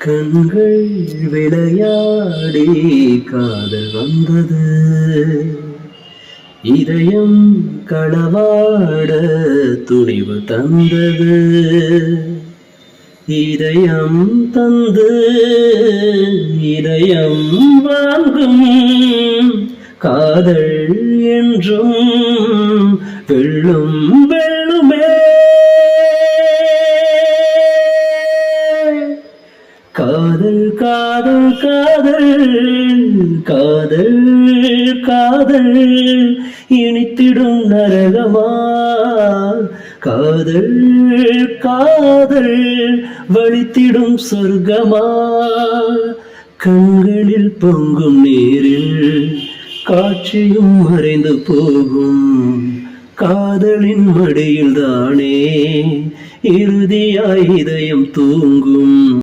கண்கள் விளையாடி காதல் வந்தது, இதயம் களவாட துணிவு தந்தது. இதயம் தந்து இதயம் வாங்கும் காதல் என்றும் வெல்லும் வெல்லுமே. காதல் காதல் காதல் காதல் காதல் இனித்திடும் நரகமா, காதல் காதல் வலித்திடும் சொர்க்கமா. கண்களில் பொங்கும் நீரில் காட்சியும் மறைந்து போகும், காதலின் மடியில் தானே இறுதியாய் இதயம் தூங்கும்.